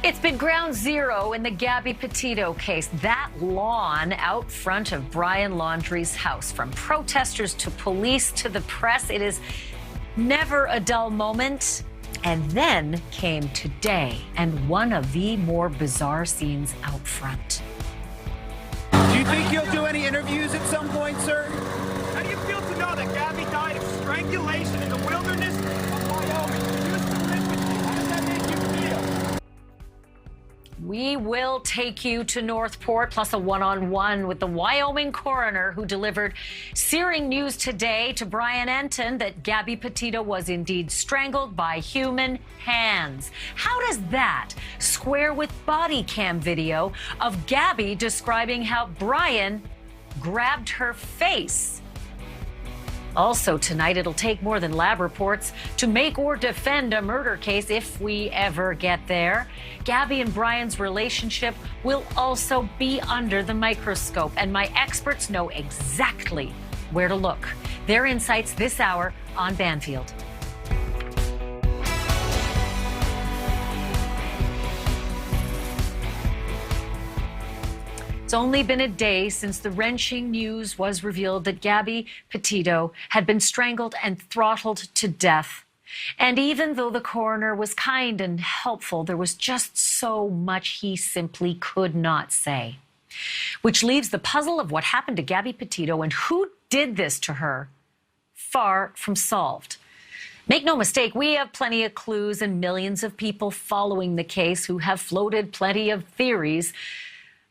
It's been ground zero in the Gabby Petito case. That lawn out front of Brian Laundrie's house, from protesters to police to the press, it is never a dull moment. And then came today, and one of the more bizarre scenes out front. Do you think you'll do any interviews at some point, sir? How do you feel to know that Gabby died of strangulation in the wilderness of Wyoming? She used to live with you. How does that make you feel? We will take you to Northport, plus a one-on-one with the Wyoming coroner who delivered searing news today to Brian Enton that Gabby Petito was indeed strangled by human hands. How does that square with body cam video of Gabby describing how Brian grabbed her face? Also tonight, it'll take more than lab reports to make or defend a murder case if we ever get there. Gabby and Brian's relationship will also be under the microscope, and my experts know exactly where to look. Their insights this hour on Banfield. It's only been a day since the wrenching news was revealed that Gabby Petito had been strangled and throttled to death. And even though the coroner was kind and helpful, there was just so much he simply could not say. Which leaves the puzzle of what happened to Gabby Petito and who did this to her far from solved. Make no mistake, we have plenty of clues and millions of people following the case who have floated plenty of theories.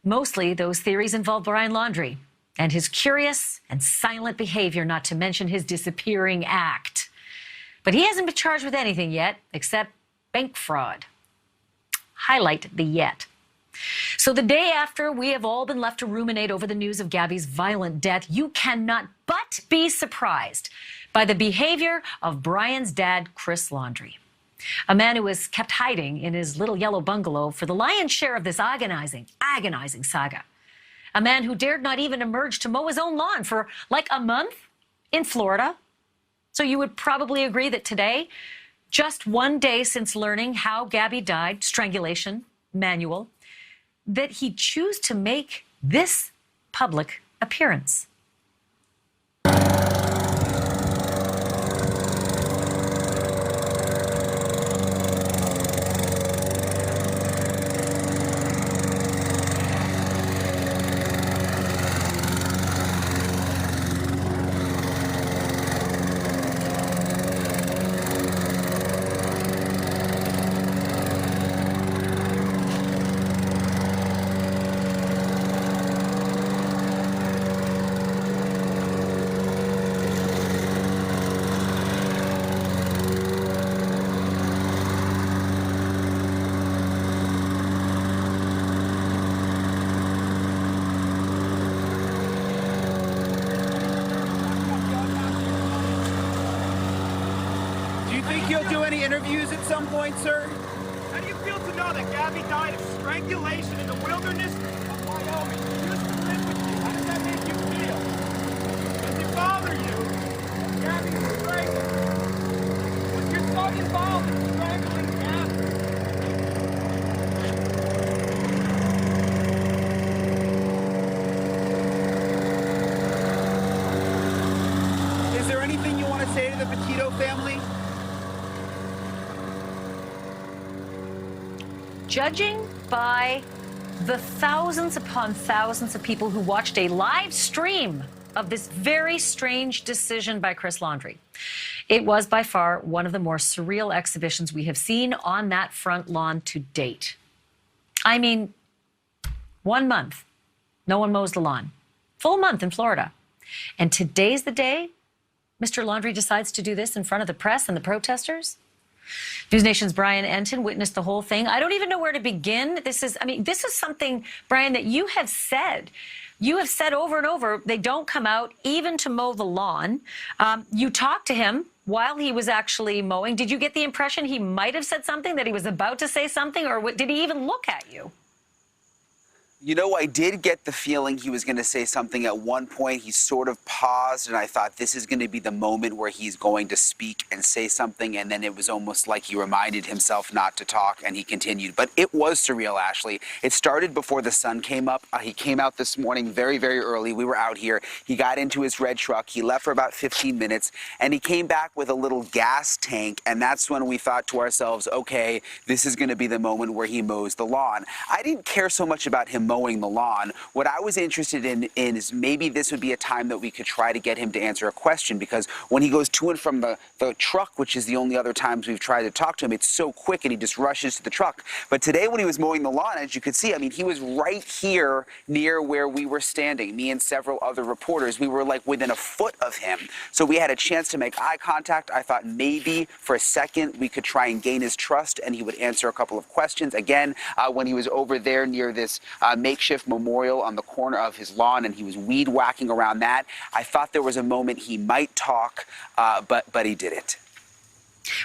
Mostly, those theories involve Brian Laundrie and his curious and silent behavior, not to mention his disappearing act. But he hasn't been charged with anything yet, except bank fraud. Highlight the yet. So the day after we have all been left to ruminate over the news of Gabby's violent death, you cannot but be surprised by the behavior of Brian's dad, Chris Laundrie. A man who was kept hiding in his little yellow bungalow for the lion's share of this agonizing saga. A man who dared not even emerge to mow his own lawn for like a month in Florida. So you would probably agree that today, just one day since learning how Gabby died, strangulation, manual, that he'd choose to make this public appearance. You'll do any interviews at some point, sir? How do you feel to know that Gabby died of strangulation in the wilderness of Wyoming? She used to live with you. How does that make you feel? Does it bother you that Gabby was strangled? Was your son involved in strangling Gabby? Is there anything you want to say to the Petito family? Judging by the thousands upon thousands of people who watched a live stream of this very strange decision by Chris Laundrie, it was by far one of the more surreal exhibitions we have seen on that front lawn to date. I mean, 1 month, no one mows the lawn. Full month in Florida. And today's the day Mr. Laundrie decides to do this in front of the press and the protesters? NewsNation's Brian Enton witnessed the whole thing. I don't even know where to begin. This is something, Brian, that you have said. You have said over and over, they don't come out even to mow the lawn. You talked to him while he was actually mowing. Did you get the impression he might have said something, that he was about to say something, or did he even look at you? You know, I did get the feeling he was going to say something at one point. He sort of paused, and I thought this is going to be the moment where he's going to speak and say something, and then it was almost like he reminded himself not to talk, and he continued. But it was surreal, Ashley. It started before the sun came up. He came out this morning very, very early. We were out here. He got into his red truck. He left for about 15 minutes, and he came back with a little gas tank, and that's when we thought to ourselves, okay, this is going to be the moment where he mows the lawn. I didn't care so much about him mowing the lawn. What I was interested in is maybe this would be a time that we could try to get him to answer a question, because when he goes to and from the truck, which is the only other times we've tried to talk to him, it's so quick and he just rushes to the truck. But today when he was mowing the lawn, as you could see, I mean, he was right here near where we were standing, me and several other reporters. We were like within a foot of him. So we had a chance to make eye contact. I thought maybe for a second we could try and gain his trust and he would answer a couple of questions. Again, when he was over there near this makeshift memorial on the corner of his lawn and he was weed whacking around that, I thought there was a moment he might talk, but he didn't.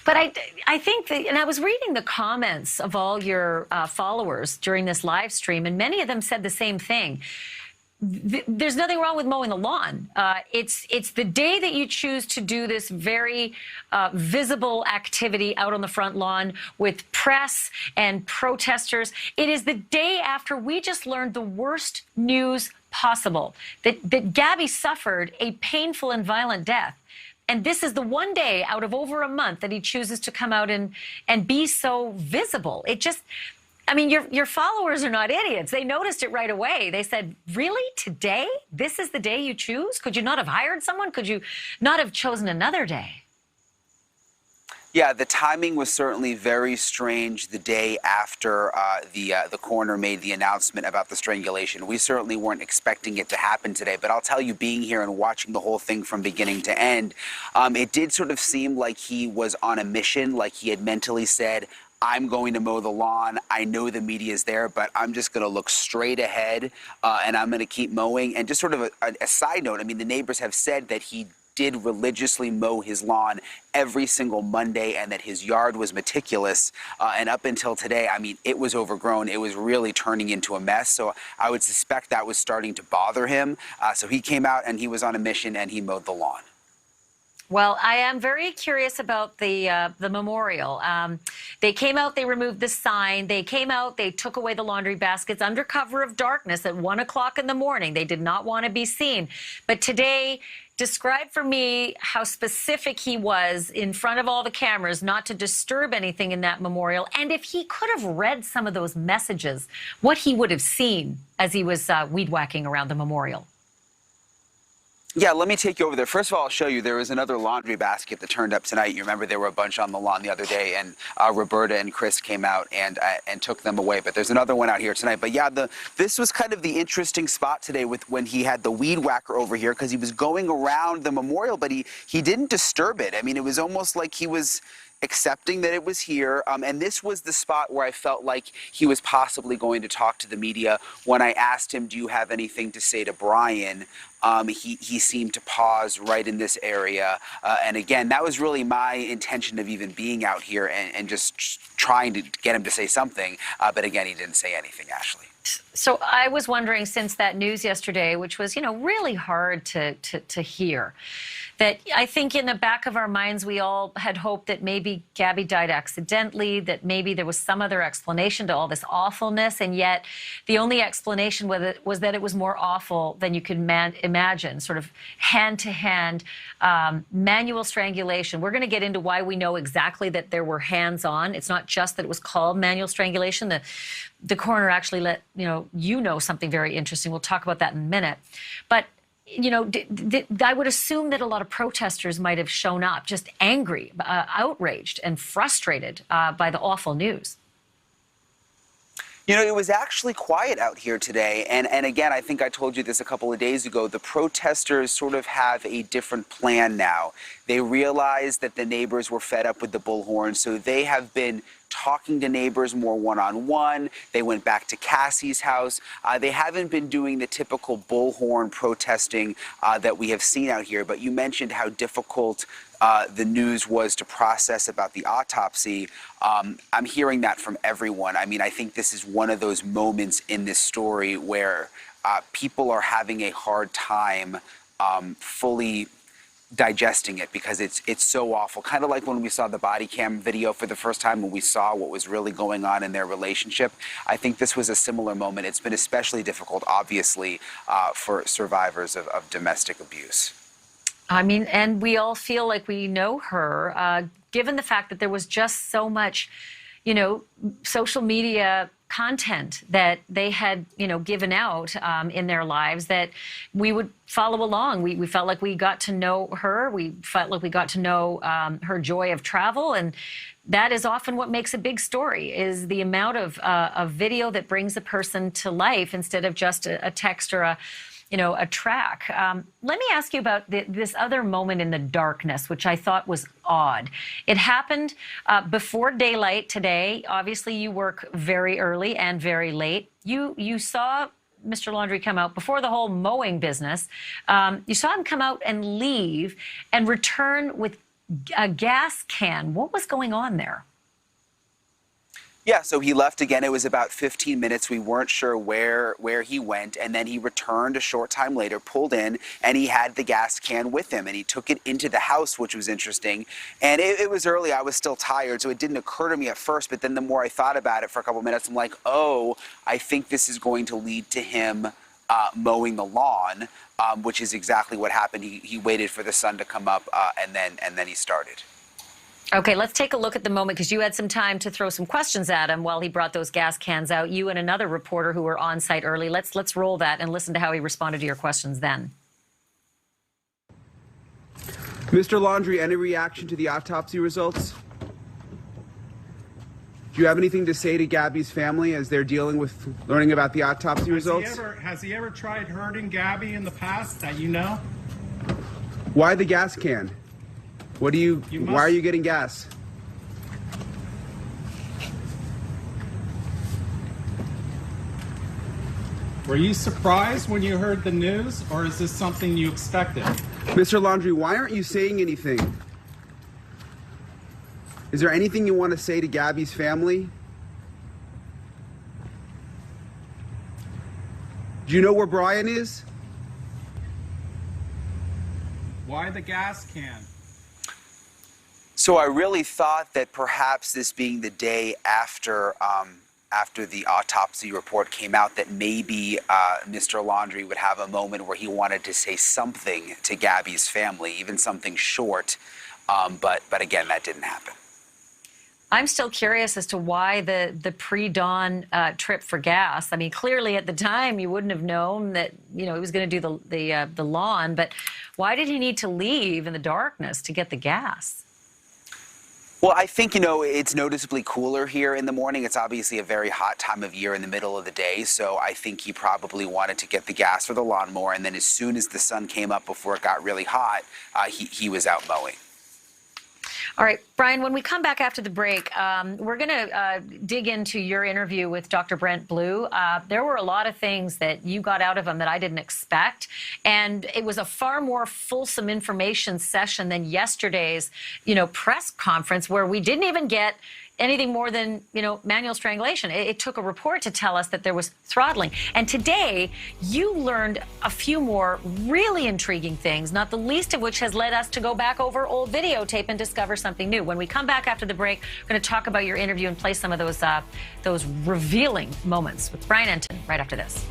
But I think that, and I was reading the comments of all your followers during this live stream, and many of them said the same thing. There's nothing wrong with mowing the lawn. It's the day that you choose to do this very visible activity out on the front lawn with press and protesters. It is the day after we just learned the worst news possible, that Gabby suffered a painful and violent death. And this is the one day out of over a month that he chooses to come out and be so visible. It just, I mean, your followers are not idiots. They noticed it right away. They said, really, today? This is the day you choose? Could you not have hired someone? Could you not have chosen another day? Yeah, the timing was certainly very strange the day after the coroner made the announcement about the strangulation. We certainly weren't expecting it to happen today, but I'll tell you, being here and watching the whole thing from beginning to end, it did sort of seem like he was on a mission, like he had mentally said, I'm going to mow the lawn. I know the media is there, but I'm just going to look straight ahead and I'm going to keep mowing. And just sort of a side note, I mean, the neighbors have said that he did religiously mow his lawn every single Monday and that his yard was meticulous. And up until today, I mean, it was overgrown. It was really turning into a mess. So I would suspect that was starting to bother him. So he came out and he was on a mission and he mowed the lawn. Well, I am very curious about the memorial. They came out, they removed the sign. They came out, they took away the laundry baskets under cover of darkness at 1 o'clock in the morning. They did not want to be seen. But today, describe for me how specific he was in front of all the cameras not to disturb anything in that memorial. And if he could have read some of those messages, what he would have seen as he was weed whacking around the memorial. Yeah, let me take you over there. First of all, I'll show you there was another laundry basket that turned up tonight. You remember there were a bunch on the lawn the other day, and Roberta and Chris came out and took them away. But there's another one out here tonight. But yeah, this was kind of the interesting spot today with when he had the weed whacker over here, because he was going around the memorial, but he didn't disturb it. I mean, it was almost like he was accepting that it was here. And this was the spot where I felt like he was possibly going to talk to the media. When I asked him, do you have anything to say to Brian? He seemed to pause right in this area. And again, that was really my intention of even being out here and just trying to get him to say something. But again, he didn't say anything, Ashley. So I was wondering, since that news yesterday, which was, really hard to hear, that I think in the back of our minds, we all had hoped that maybe Gabby died accidentally, that maybe there was some other explanation to all this awfulness. And yet the only explanation was that it was more awful than you could imagine, sort of hand-to-hand manual strangulation. We're going to get into why we know exactly that there were hands-on. It's not just that it was called manual strangulation. The coroner actually let you know something very interesting. We'll talk about that in a minute. But I would assume that a lot of protesters might have shown up just angry, outraged and frustrated by the awful news. It was actually quiet out here today. And again, I think I told you this a couple of days ago. The protesters sort of have a different plan now. They realized that the neighbors were fed up with the bullhorn, so they have been talking to neighbors more one-on-one. They went back to Cassie's house. They haven't been doing the typical bullhorn protesting that we have seen out here, but you mentioned how difficult the news was to process about the autopsy. I'm hearing that from everyone. I mean, I think this is one of those moments in this story where people are having a hard time fully digesting it because it's so awful. Kind of like when we saw the body cam video for the first time, when we saw what was really going on in their relationship. I think this was a similar moment. It's been especially difficult, obviously, for survivors of domestic abuse. I mean, and we all feel like we know her, given the fact that there was just so much, social media content that they had, given out in their lives that we would follow along. We felt like we got to know her. We felt like we got to know her joy of travel. And that is often what makes a big story, is the amount of video that brings a person to life instead of just a text or a track. Let me ask you about this other moment in the darkness, which I thought was odd. It happened before daylight today. Obviously, you work very early and very late. You saw Mr. Laundrie come out before the whole mowing business. You saw him come out and leave and return with a gas can. What was going on there? Yeah, so he left again. It was about 15 minutes. We weren't sure where he went. And then he returned a short time later, pulled in, and he had the gas can with him. And he took it into the house, which was interesting. And it was early. I was still tired, so it didn't occur to me at first. But then the more I thought about it for a couple minutes, I'm like, oh, I think this is going to lead to him mowing the lawn, which is exactly what happened. He waited for the sun to come up, and then he started. Okay, let's take a look at the moment, because you had some time to throw some questions at him while he brought those gas cans out. You and another reporter who were on site early. Let's roll that and listen to how he responded to your questions then. Mr. Laundrie, any reaction to the autopsy results? Do you have anything to say to Gabby's family as they're dealing with learning about the autopsy results? Has he ever tried hurting Gabby in the past that you know? Why the gas can? Why are you getting gas? Were you surprised when you heard the news, or is this something you expected? Mr. Laundrie, why aren't you saying anything? Is there anything you want to say to Gabby's family? Do you know where Brian is? Why the gas can? So I really thought that perhaps this being the day after the autopsy report came out, that maybe Mr. Laundrie would have a moment where he wanted to say something to Gabby's family, even something short. But again, that didn't happen. I'm still curious as to why the pre-dawn trip for gas. I mean, clearly at the time you wouldn't have known that he was going to do the lawn, but why did he need to leave in the darkness to get the gas? Well, I think, it's noticeably cooler here in the morning. It's obviously a very hot time of year in the middle of the day. So I think he probably wanted to get the gas for the lawnmower. And then as soon as the sun came up before it got really hot, he was out mowing. All right, Brian, when we come back after the break, we're going to dig into your interview with Dr. Brent Blue. There were a lot of things that you got out of him that I didn't expect. And it was a far more fulsome information session than yesterday's, press conference, where we didn't even get anything more than, manual strangulation. It took a report to tell us that there was throttling. And today, you learned a few more really intriguing things, not the least of which has led us to go back over old videotape and discover something new. When we come back after the break, we're going to talk about your interview and play some of those revealing moments with Brian Entin right after this.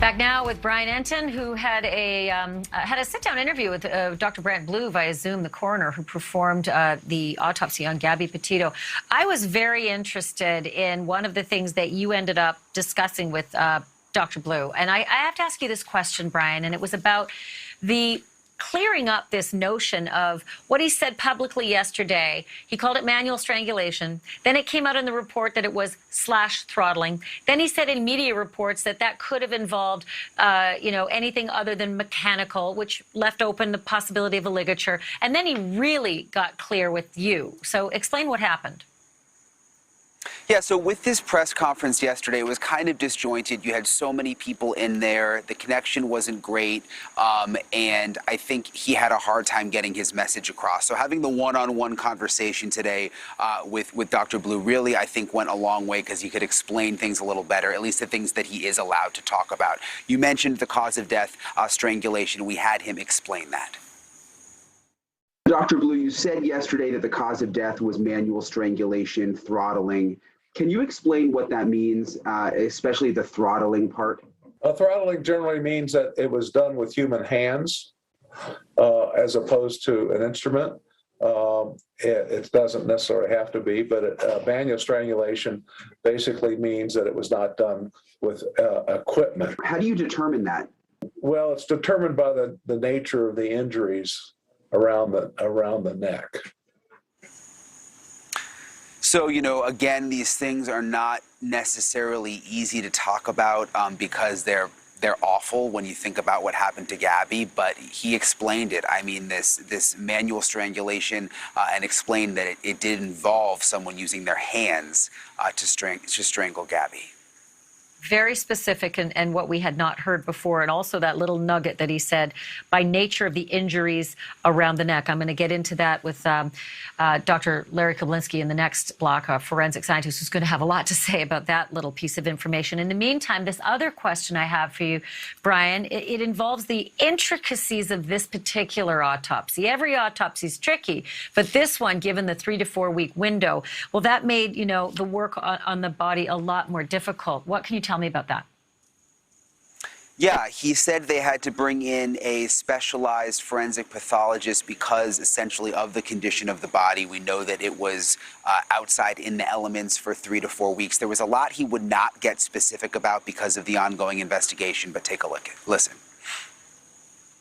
Back now with Brian Entin, who had a sit-down interview with Dr. Brent Blue via Zoom, the coroner who performed the autopsy on Gabby Petito. I was very interested in one of the things that you ended up discussing with Dr. Blue. And I have to ask you this question, Brian, and it was about the clearing up this notion of what he said publicly yesterday. He called it manual strangulation. Then it came out in the report that it was slash throttling. Then he said in media reports that that could have involved, anything other than mechanical, which left open the possibility of a ligature. And then he really got clear with you. So explain what happened. Yeah, so with this press conference yesterday, it was kind of disjointed. You had so many people in there. The connection wasn't great. And I think he had a hard time getting his message across. So having the one-on-one conversation today with Dr. Blue really, I think, went a long way because he could explain things a little better, at least the things that he is allowed to talk about. You mentioned the cause of death, strangulation. We had him explain that. Dr. Blue, you said yesterday that the cause of death was manual strangulation, throttling. Can you explain what that means, especially the throttling part? Throttling generally means that it was done with human hands as opposed to an instrument. It doesn't necessarily have to be, but manual strangulation basically means that it was not done with equipment. How do you determine that? Well, it's determined by the nature of the injuries around the neck. So, again, these things are not necessarily easy to talk about because they're awful when you think about what happened to Gabby, but he explained it. I mean, this manual strangulation and explained that it did involve someone using their hands to strangle Gabby. Very specific and what we had not heard before. And also that little nugget that he said, by nature of the injuries around the neck. I'm going to get into that with Dr. Larry Koblinski in the next block, a forensic scientist who's going to have a lot to say about that little piece of information. In the meantime, this other question I have for you, Brian, it involves the intricacies of this particular autopsy. Every autopsy is tricky, but this one, given the 3 to 4 week window, well, that made, the work on the body a lot more difficult. What can you tell me about that? Yeah, he said they had to bring in a specialized forensic pathologist because essentially of the condition of the body. We know that it was outside in the elements for 3 to 4 weeks. There was a lot he would not get specific about because of the ongoing investigation, but take a listen.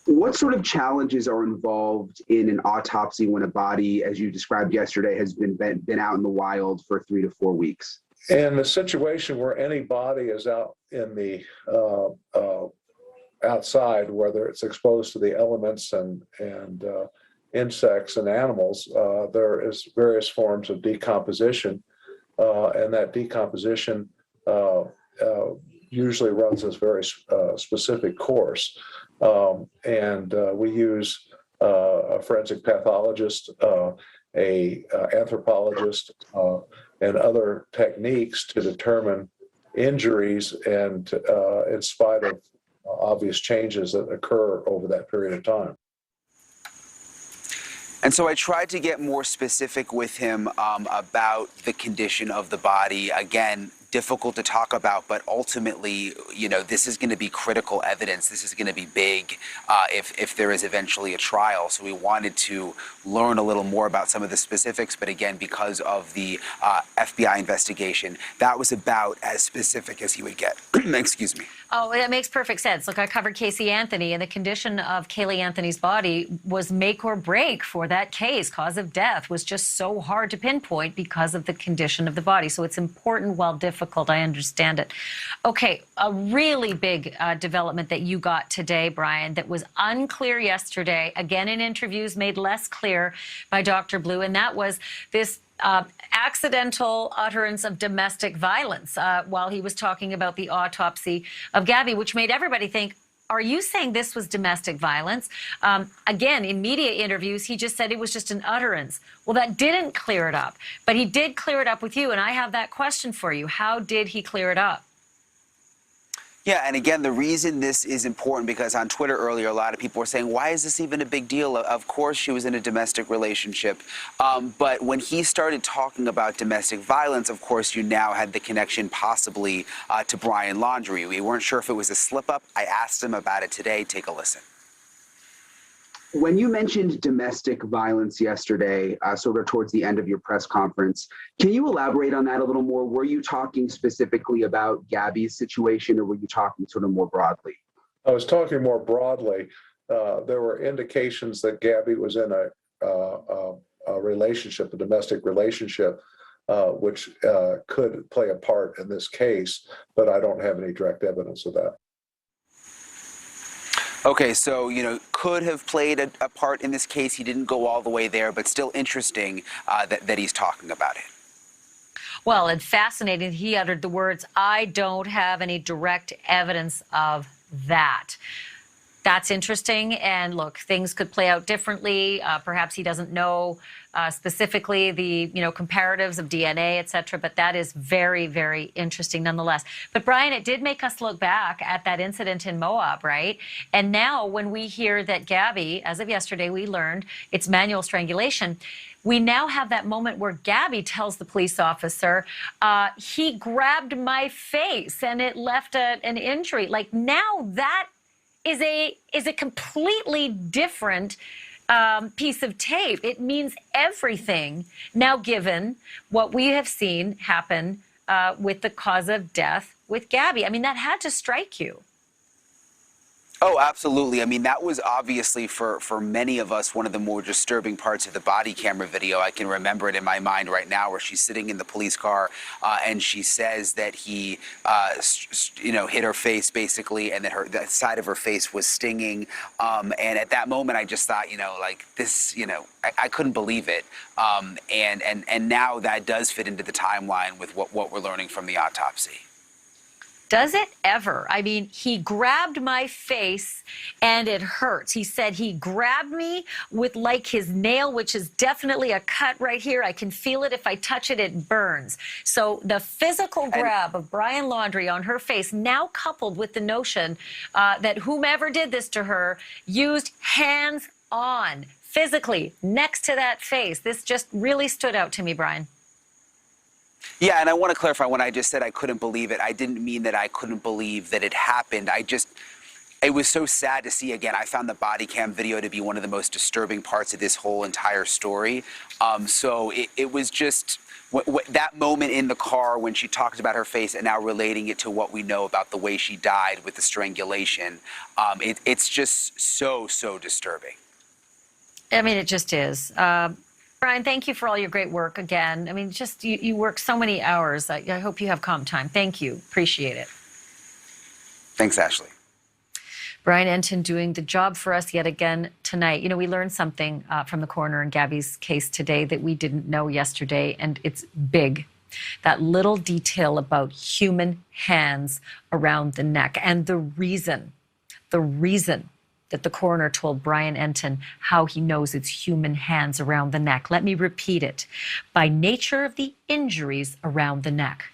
What sort of challenges are involved in an autopsy when a body, as you described yesterday, has been out in the wild for 3 to 4 weeks? In the situation where any body is out in the outside, whether it's exposed to the elements and insects and animals, there is various forms of decomposition, and that decomposition usually runs this very specific course. We use a forensic pathologist, a anthropologist, and other techniques to determine injuries and in spite of obvious changes that occur over that period of time. And so I tried to get more specific with him about the condition of the body. Again, difficult to talk about, but ultimately, this is going to be critical evidence. This is going to be big if there is eventually a trial. So we wanted to learn a little more about some of the specifics, but again, because of the FBI investigation, that was about as specific as he would get. Excuse me. Oh, that makes perfect sense. Look, I covered Casey Anthony, and the condition of Kaylee Anthony's body was make or break for that case. Cause of death was just so hard to pinpoint because of the condition of the body. So it's important while difficult. I understand it. Okay, a really big development that you got today, Brian, that was unclear yesterday, again in interviews made less clear by Dr. Blue, and that was this accidental utterance of domestic violence while he was talking about the autopsy of Gabby, which made everybody think, are you saying this was domestic violence? Again, in media interviews, he just said it was just an utterance. Well, that didn't clear it up, but he did clear it up with you, and I have that question for you. How did he clear it up? Yeah, and again, the reason this is important, because on Twitter earlier, a lot of people were saying, why is this even a big deal? Of course, she was in a domestic relationship. But when he started talking about domestic violence, of course, you now had the connection possibly to Brian Laundrie. We weren't sure if it was a slip-up. I asked him about it today. Take a listen. When you mentioned domestic violence yesterday, sort of towards the end of your press conference, can you elaborate on that a little more? Were you talking specifically about Gabby's situation, or were you talking sort of more broadly? I was talking more broadly. there were indications that Gabby was in a relationship, a domestic relationship, which could play a part in this case, but I don't have any direct evidence of that. Okay, so, could have played a part in this case. He didn't go all the way there, but still interesting that he's talking about it. Well, and fascinating, he uttered the words, "I don't have any direct evidence of that." That's interesting. And look, things could play out differently. Perhaps he doesn't know specifically the, comparatives of DNA, et cetera. But that is very, very interesting nonetheless. But Brian, it did make us look back at that incident in Moab, right? And now when we hear that Gabby, as of yesterday, we learned it's manual strangulation. We now have that moment where Gabby tells the police officer, he grabbed my face and it left an injury. Like, now that is a completely different piece of tape. It means everything now, given what we have seen happen with the cause of death with Gabby. I mean, that had to strike you. Oh, absolutely. I mean, that was obviously for many of us one of the more disturbing parts of the body camera video. I can remember it in my mind right now, where she's sitting in the police car and she says that he, hit her face basically, and that the side of her face was stinging. And at that moment, I just thought, this, I couldn't believe it. And now that does fit into the timeline with what we're learning from the autopsy. Does it ever? I mean, he grabbed my face and it hurts. He said he grabbed me with like his nail, which is definitely a cut right here. I can feel it. If I touch it, it burns. So the physical grab of Brian Laundrie on her face, now coupled with the notion that whomever did this to her used hands on, physically, next to that face. This just really stood out to me, Brian. Yeah, and I want to clarify, when I just said I couldn't believe it, I didn't mean that I couldn't believe that it happened. It was so sad to see. Again, I found the body cam video to be one of the most disturbing parts of this whole entire story. So it was just that moment in the car when she talked about her face and now relating it to what we know about the way she died with the strangulation. It's just so disturbing. I mean, it just is. Brian, thank you for all your great work again. I mean, just you work so many hours. I hope you have calm time. Thank you. Appreciate it. Thanks, Ashley. Brian Entin doing the job for us yet again tonight. We learned something from the coroner in Gabby's case today that we didn't know yesterday, and it's big. That little detail about human hands around the neck, and the reason that the coroner told Brian Entin how he knows it's human hands around the neck. Let me repeat it. By nature of the injuries around the neck.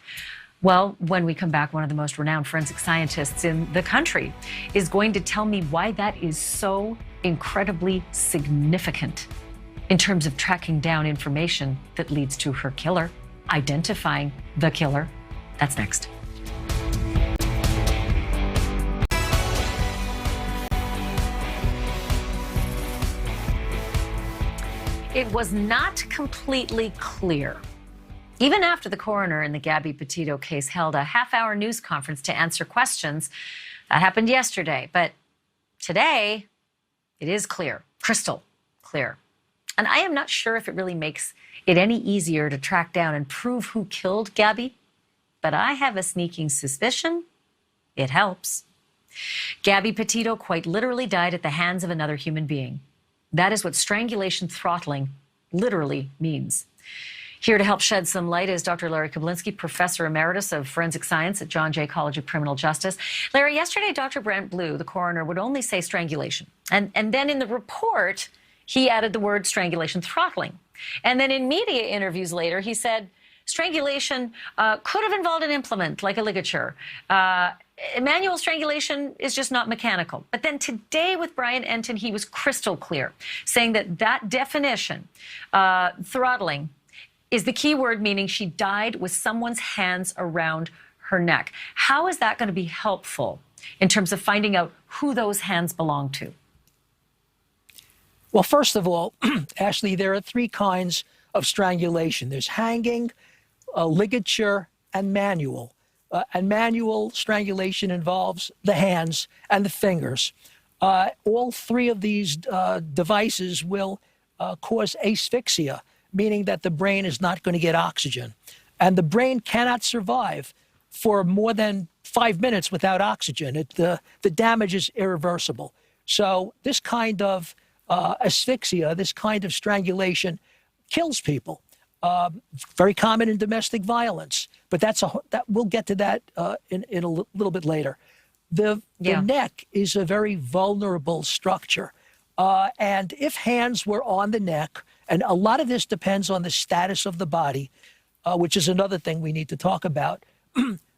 Well, when we come back, one of the most renowned forensic scientists in the country is going to tell me why that is so incredibly significant in terms of tracking down information that leads to her killer, identifying the killer. That's next. It was not completely clear, even after the coroner in the Gabby Petito case held a half-hour news conference to answer questions. That happened yesterday, but today it is clear, crystal clear. And I am not sure if it really makes it any easier to track down and prove who killed Gabby, but I have a sneaking suspicion it helps. Gabby Petito quite literally died at the hands of another human being. That is what strangulation throttling literally means. Here to help shed some light is Dr. Larry Kablinski, Professor Emeritus of Forensic Science at John Jay College of Criminal Justice. Larry, yesterday, Dr. Brent Blue, the coroner, would only say strangulation. And then in the report, he added the word strangulation throttling. And then in media interviews later, he said strangulation could have involved an implement like a ligature. Manual strangulation is just not mechanical. But then today with Brian Entin, he was crystal clear, saying that definition, throttling, is the key word, meaning she died with someone's hands around her neck. How is that going to be helpful in terms of finding out who those hands belong to? Well, first of all, Ashley, there are three kinds of strangulation. There's hanging, ligature, and manual. And manual strangulation involves the hands and the fingers. All three of these devices will cause asphyxia, meaning that the brain is not going to get oxygen. And the brain cannot survive for more than 5 minutes without oxygen. The damage is irreversible. So this kind of asphyxia, this kind of strangulation kills people. Very common in domestic violence, but that we'll get to that in a little bit later. The neck is a very vulnerable structure. And if hands were on the neck, and a lot of this depends on the status of the body, which is another thing we need to talk about.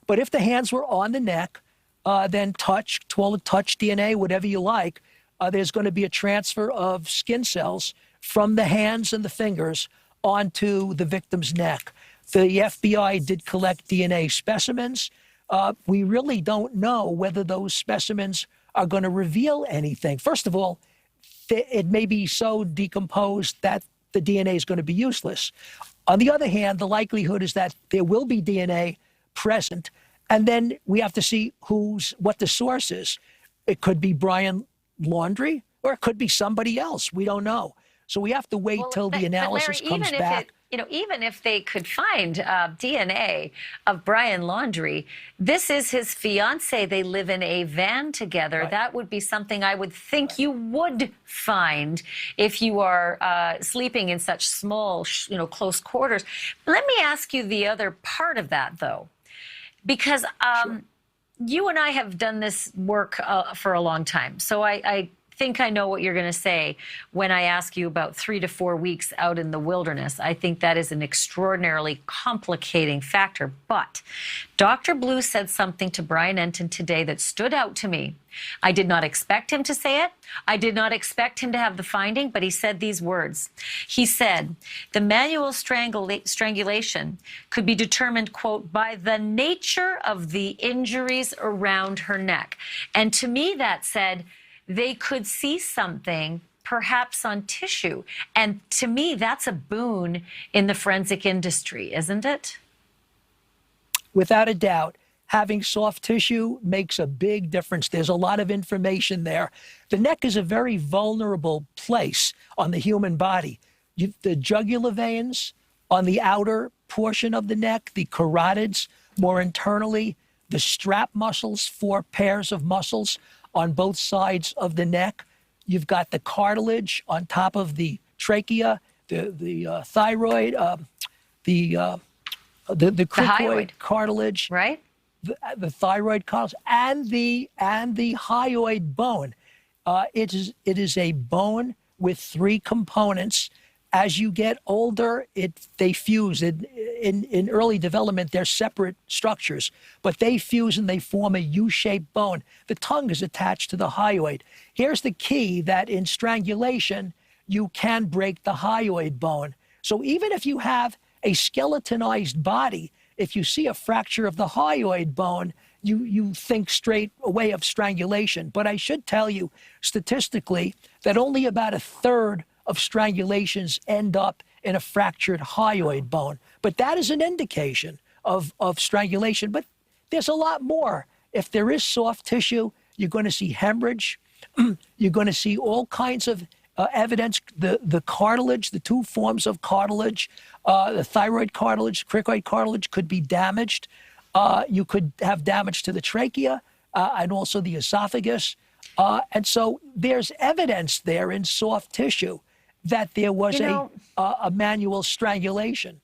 But if the hands were on the neck, then touch DNA, whatever you like, there's going to be a transfer of skin cells from the hands and the fingers onto the victim's neck. The FBI did collect DNA specimens. We really don't know whether those specimens are going to reveal anything. First of all, it may be so decomposed that the DNA is going to be useless. On the other hand, the likelihood is that there will be DNA present, and then we have to see what the source is. It could be Brian Laundrie, or it could be somebody else. We don't know. So we have to wait till the analysis comes back. Even if they could find DNA of Brian Laundrie, this is his fiance. They live in a van together. Right. That would be something I would think you would find if you are sleeping in such small, close quarters. Let me ask you the other part of that, though, because you and I have done this work for a long time. So I think I know what you're going to say when I ask you about 3 to 4 weeks out in the wilderness. I think that is an extraordinarily complicating factor. But Dr. Blue said something to Brian Enton today that stood out to me. I did not expect him to say it. I did not expect him to have the finding, but he said these words. He said, the manual strangulation could be determined, quote, by the nature of the injuries around her neck. And to me, that said, they could see something, perhaps on tissue. And to me, that's a boon in the forensic industry, isn't it? Without a doubt, having soft tissue makes a big difference. There's a lot of information there. The neck is a very vulnerable place on the human body. The jugular veins on the outer portion of the neck, the carotids more internally, the strap muscles, 4 pairs of muscles on both sides of the neck. You've got the cartilage on top of the trachea, the thyroid, the cricoid cartilage, right? The thyroid cartilage, and the hyoid bone. It is a bone with 3 components. As you get older, they fuse. In early development, they're separate structures, but they fuse and they form a U-shaped bone. The tongue is attached to the hyoid. Here's the key, that in strangulation, you can break the hyoid bone. So even if you have a skeletonized body, if you see a fracture of the hyoid bone, you think straight away of strangulation. But I should tell you, statistically, that only about 1/3 of strangulations end up in a fractured hyoid bone. But that is an indication of strangulation. But there's a lot more. If there is soft tissue, you're going to see hemorrhage. You're going to see all kinds of evidence. The cartilage, the 2 forms of cartilage, the thyroid cartilage, cricoid cartilage could be damaged. You could have damage to the trachea and also the esophagus. And so there's evidence there in soft tissue that there was a manual strangulation.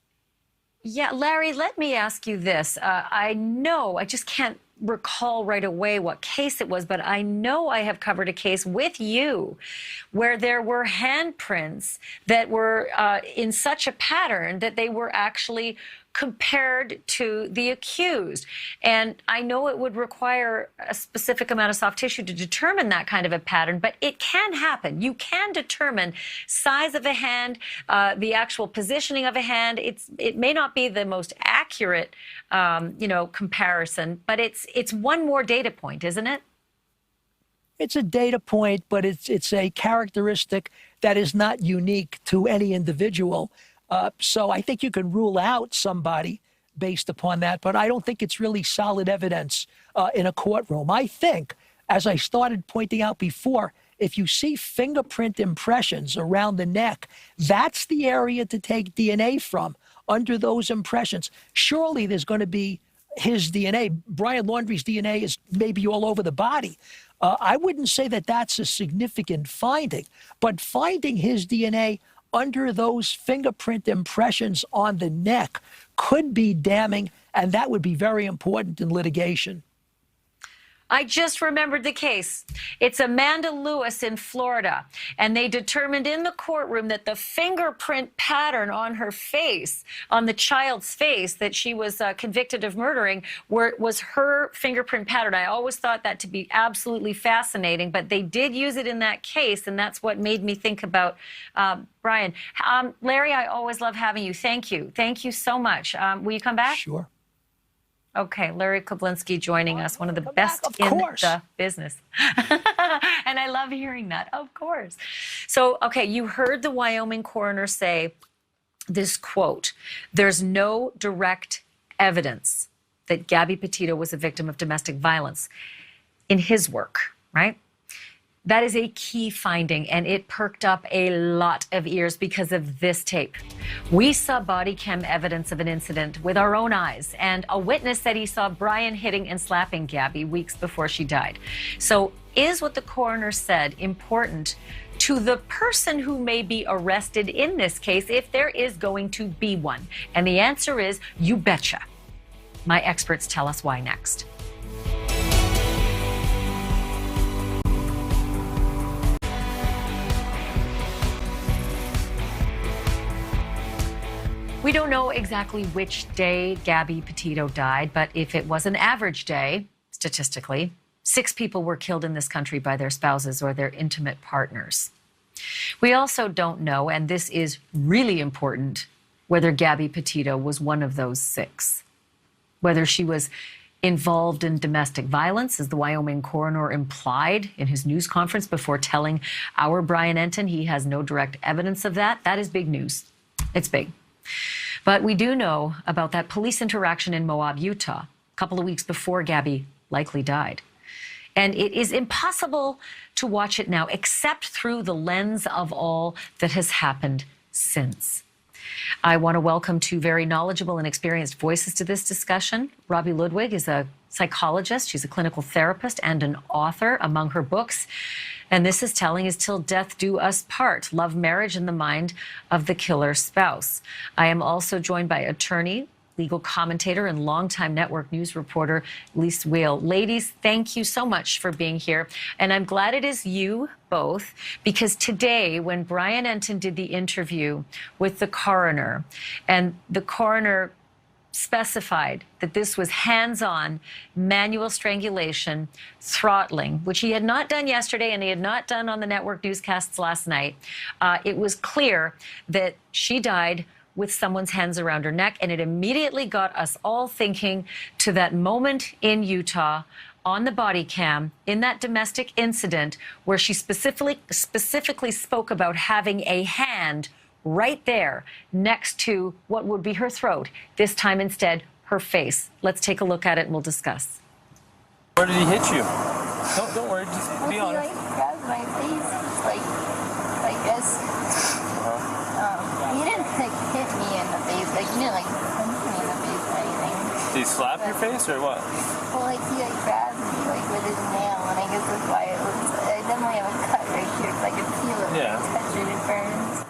Yeah, Larry, let me ask you this. I just can't recall right away what case it was, but I know I have covered a case with you where there were handprints that were in such a pattern that they were actually compared to the accused. And I know it would require a specific amount of soft tissue to determine that kind of a pattern, but it can happen. You can determine size of a hand, the actual positioning of a hand. It may not be the most accurate, comparison, but it's one more data point, isn't it? It's a data point, but it's a characteristic that is not unique to any individual. So I think you can rule out somebody based upon that, but I don't think it's really solid evidence in a courtroom. I think As I started pointing out before, if you see fingerprint impressions around the neck, that's the area to take DNA from under those impressions. Surely there's going to be his DNA. Brian Laundrie's DNA is maybe all over the body. I wouldn't say that that's a significant finding, but finding his DNA under those fingerprint impressions on the neck could be damning, and that would be very important in litigation. I just remembered the case. It's Amanda Lewis in Florida, and they determined in the courtroom that the fingerprint pattern on her face, on the child's face that she was convicted of murdering, was her fingerprint pattern. I always thought that to be absolutely fascinating, but they did use it in that case, and that's what made me think about Brian. Larry, I always love having you. Thank you. Thank you so much. Will you come back? Sure. Okay, Larry Koblinski joining us, one of the best in the business. And I love hearing that, of course. So, okay, you heard the Wyoming coroner say this quote, "There's no direct evidence that Gabby Petito was a victim of domestic violence," in his work, right? That is a key finding, and it perked up a lot of ears because of this tape. We saw body cam evidence of an incident with our own eyes, and a witness said he saw Brian hitting and slapping Gabby weeks before she died. So is what the coroner said important to the person who may be arrested in this case, if there is going to be one? And the answer is, you betcha. My experts tell us why next. We don't know exactly which day Gabby Petito died, but if it was an average day, statistically, 6 people were killed in this country by their spouses or their intimate partners. We also don't know, and this is really important, whether Gabby Petito was one of those 6. Whether she was involved in domestic violence, as the Wyoming coroner implied in his news conference before telling our Brian Enton he has no direct evidence of that. That is big news. It's big. But we do know about that police interaction in Moab, Utah, a couple of weeks before Gabby likely died. And it is impossible to watch it now except through the lens of all that has happened since. I want to welcome 2 very knowledgeable and experienced voices to this discussion. Robbie Ludwig is a psychologist. She's a clinical therapist and an author. Among her books, and this is telling, is Till Death Do Us Part, Love, Marriage, and the Mind of the Killer Spouse. I am also joined by attorney, legal commentator, and longtime network news reporter, Lise Whale. Ladies, thank you so much for being here. And I'm glad it is you both, because today, when Brian Enton did the interview with the coroner, and the coroner specified that this was hands-on manual strangulation, throttling, which he had not done yesterday and he had not done on the network newscasts last night, it was clear that she died with someone's hands around her neck, and it immediately got us all thinking to that moment in Utah on the body cam in that domestic incident where she specifically spoke about having a hand right there next to what would be her throat, this time instead her face. Let's take a look at it and we'll discuss. Where did he hit you? Don't worry, just be honest. He grabbed my face, like this. He didn't hit me in the face, he didn't punch me in the face or anything. Did he slap your face or what? Well, he grabbed me with his nail, and I guess that's why it was. I definitely have a cut right here because I could feel it. Yeah. When I touch it, it burns.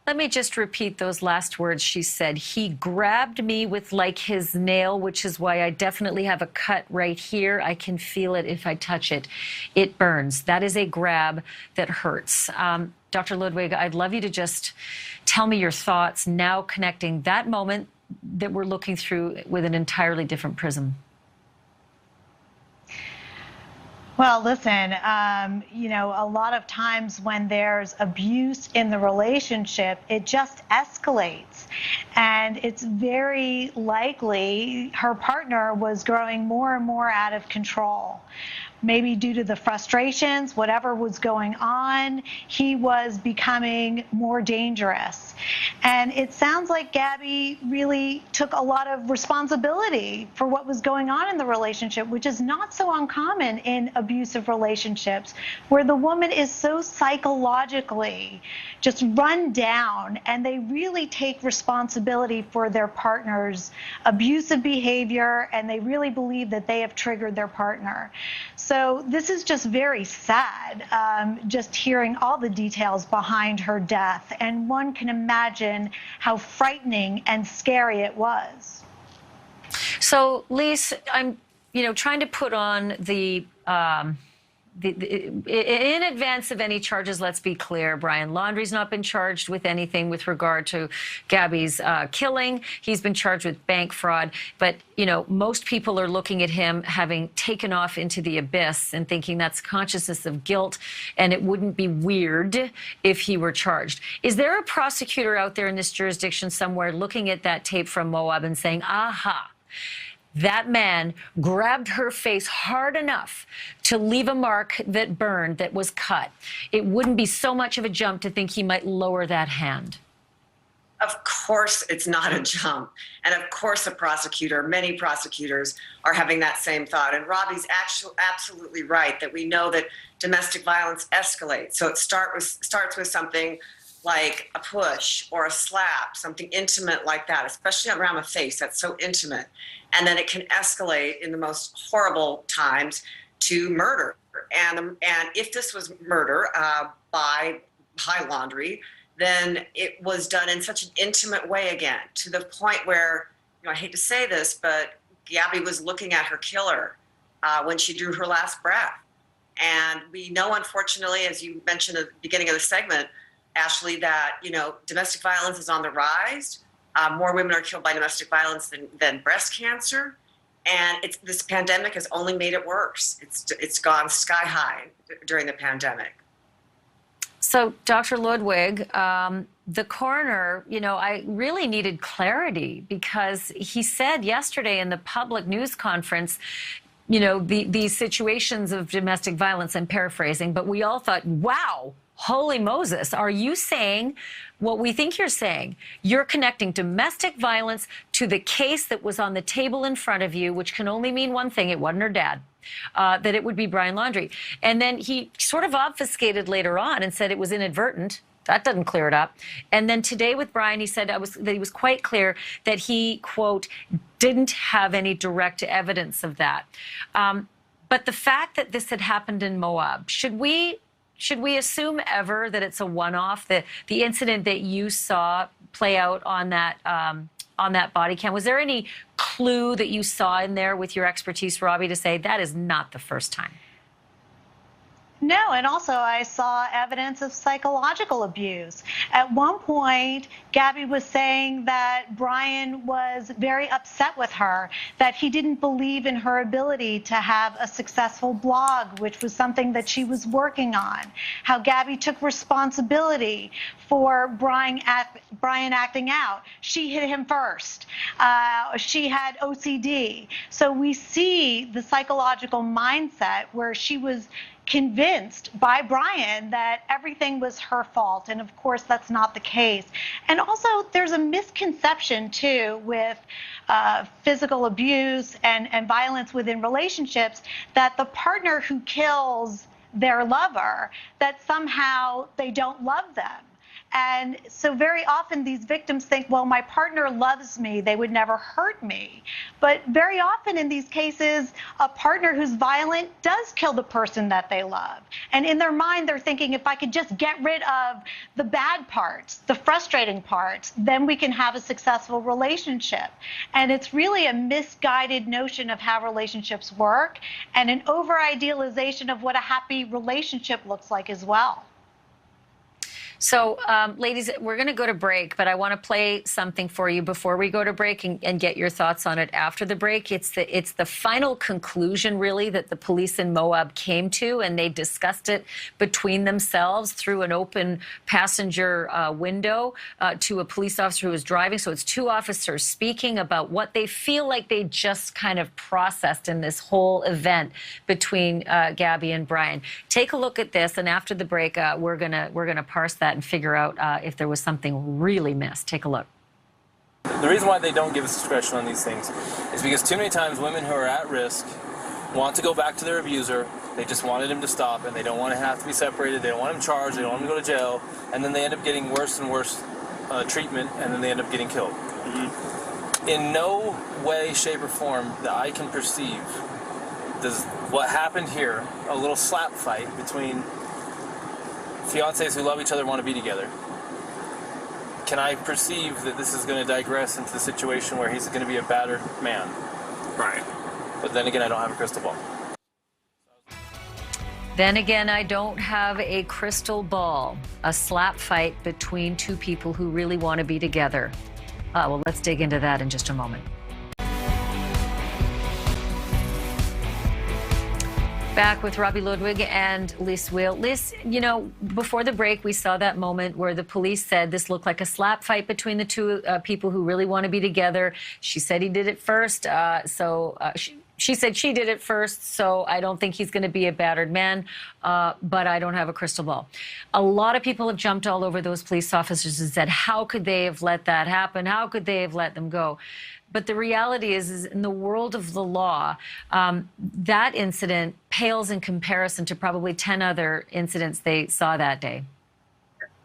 Let me just repeat those last words she said. He grabbed me with his nail, which is why I definitely have a cut right here. I can feel it if I touch it. It burns. That is a grab that hurts. Dr. Ludwig, I'd love you to just tell me your thoughts now, connecting that moment that we're looking through with an entirely different prism. Well, listen, a lot of times when there's abuse in the relationship, it just escalates. And it's very likely her partner was growing more and more out of control. maybe due to the frustrations, whatever was going on, he was becoming more dangerous. And it sounds like Gabby really took a lot of responsibility for what was going on in the relationship, which is not so uncommon in abusive relationships, where the woman is so psychologically just run down and they really take responsibility for their partner's abusive behavior, and they really believe that they have triggered their partner. So this is just very sad, just hearing all the details behind her death, and one can imagine how frightening and scary it was. So, Lise, I'm, trying to put on in advance of any charges, let's be clear, Brian Laundrie's not been charged with anything with regard to Gabby's killing. He's been charged with bank fraud. But, most people are looking at him having taken off into the abyss and thinking that's consciousness of guilt, and it wouldn't be weird if he were charged. Is there a prosecutor out there in this jurisdiction somewhere looking at that tape from Moab and saying, aha, that man grabbed her face hard enough to leave a mark that burned, that was cut? It wouldn't be so much of a jump to think he might lower that hand. Of course, it's not a jump. And of course, many prosecutors are having that same thought. And Robbie's absolutely right that we know that domestic violence escalates. So it starts with something like a push or a slap, something intimate like that, especially around the face. That's so intimate. And then it can escalate in the most horrible times to murder. And if this was murder by Laundrie, then it was done in such an intimate way again, to the point where, I hate to say this, but Gabby was looking at her killer when she drew her last breath. And we know, unfortunately, as you mentioned at the beginning of the segment, Ashley, that, domestic violence is on the rise. More women are killed by domestic violence than breast cancer. And this pandemic has only made it worse. It's gone sky high during the pandemic. So, Dr. Ludwig, the coroner, I really needed clarity, because he said yesterday in the public news conference, these situations of domestic violence, I'm paraphrasing, but we all thought, wow, holy Moses, are you saying what we think you're saying? You're connecting domestic violence to the case that was on the table in front of you, which can only mean one thing: it wasn't her dad. That it would be Brian Laundrie. And then he sort of obfuscated later on and said it was inadvertent. That doesn't clear it up. And then today with Brian, he said that he was quite clear that he, quote, didn't have any direct evidence of that. But the fact that this had happened in Moab, should we assume ever that it's a one-off, the incident that you saw play out on that body cam? Was there any clue that you saw in there with your expertise, Robbie, to say that is not the first time? No, and also I saw evidence of psychological abuse. At one point, Gabby was saying that Brian was very upset with her, that he didn't believe in her ability to have a successful blog, which was something that she was working on. How Gabby took responsibility for Brian acting out. She hit him first. She had OCD. So we see the psychological mindset where she was convinced by Brian that everything was her fault. And of course, that's not the case. And also, there's a misconception, too, with physical abuse and violence within relationships, that the partner who kills their lover, that somehow they don't love them. And so very often these victims think, well, my partner loves me, they would never hurt me. But very often in these cases, a partner who's violent does kill the person that they love. And in their mind, they're thinking, if I could just get rid of the bad parts, the frustrating parts, then we can have a successful relationship. And it's really a misguided notion of how relationships work, and an over-idealization of what a happy relationship looks like as well. So, ladies, we're going to go to break, but I want to play something for you before we go to break and get your thoughts on it after the break. It's the final conclusion, really, that the police in Moab came to, and they discussed it between themselves through an open passenger window to a police officer who was driving. So it's two officers speaking about what they feel like they just kind of processed in this whole event between Gabby and Brian. Take a look at this, and after the break, we're gonna parse that and figure out if there was something really missed. Take a look. The reason why they don't give us discretion on these things is because too many times women who are at risk want to go back to their abuser. They just wanted him to stop, and they don't want to have to be separated. They don't want him charged. They don't want him to go to jail. And then they end up getting worse and worse treatment, and then they end up getting killed. In no way, shape, or form that I can perceive does what happened here, a little slap fight between fiancés who love each other, want to be together, can I perceive that this is going to digress into the situation where he's going to be a battered man? Right. But then again, I don't have a crystal ball. Then again, I don't have a crystal ball. A slap fight between two people who really want to be together. Well, let's dig into that in just a moment. Back with Robbie Ludwig and Liz Weil. Liz, you know, before the break, we saw that moment where the police said this looked like a slap fight between the two people who really want to be together. She said he did it first, she said she did it first, so I don't think he's going to be a battered man, but I don't have a crystal ball. A lot of people have jumped all over those police officers and said, how could they have let that happen? How could they have let them go? But the reality is in the world of the law, that incident pales in comparison to probably 10 other incidents they saw that day.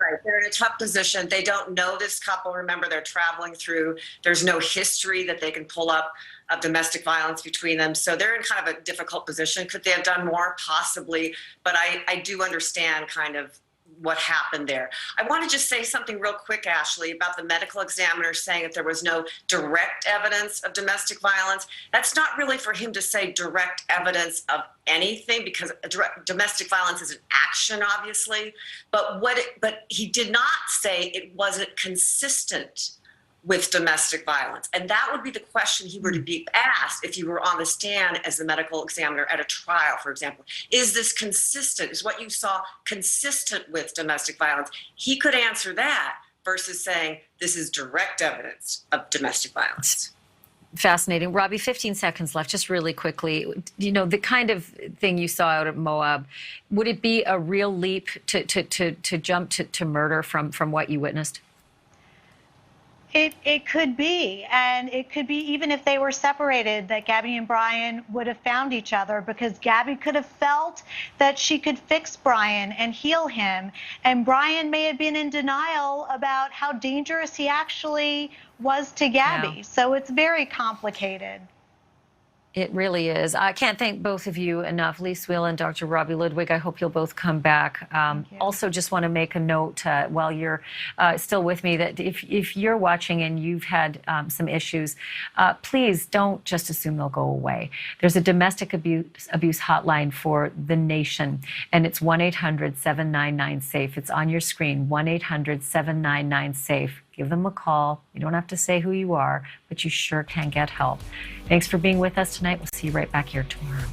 Right. They're in a tough position. They don't know this couple. Remember, they're traveling through. There's no history that they can pull up of domestic violence between them. So they're in kind of a difficult position. Could they have done more? Possibly. But I do understand kind of what happened there. I want to just say something real quick, Ashley, about the medical examiner saying that there was no direct evidence of domestic violence. That's not really for him to say direct evidence of anything, because domestic violence is an action, obviously. But he did not say it wasn't consistent with domestic violence. And that would be the question he were to be asked if you were on the stand as the medical examiner at a trial, for example. Is this consistent? Is what you saw consistent with domestic violence? He could answer that versus saying this is direct evidence of domestic violence. Fascinating. Robbie, 15 seconds left, just really quickly. You know, the kind of thing you saw out at Moab, would it be a real leap to jump to murder from what you witnessed? It could be, and it could be even if they were separated, that Gabby and Brian would have found each other, because Gabby could have felt that she could fix Brian and heal him, and Brian may have been in denial about how dangerous he actually was to Gabby. Yeah. So it's very complicated. It really is. I can't thank both of you enough, Liz Weil and Dr. Robbie Ludwig. I hope you'll both come back. Also, just want to make a note while you're still with me that if you're watching and you've had some issues, please don't just assume they'll go away. There's a domestic abuse hotline for the nation, and it's 1-800-799-SAFE. It's on your screen, 1-800-799-SAFE. Give them a call. You don't have to say who you are, but you sure can get help. Thanks for being with us tonight. We'll see you right back here tomorrow.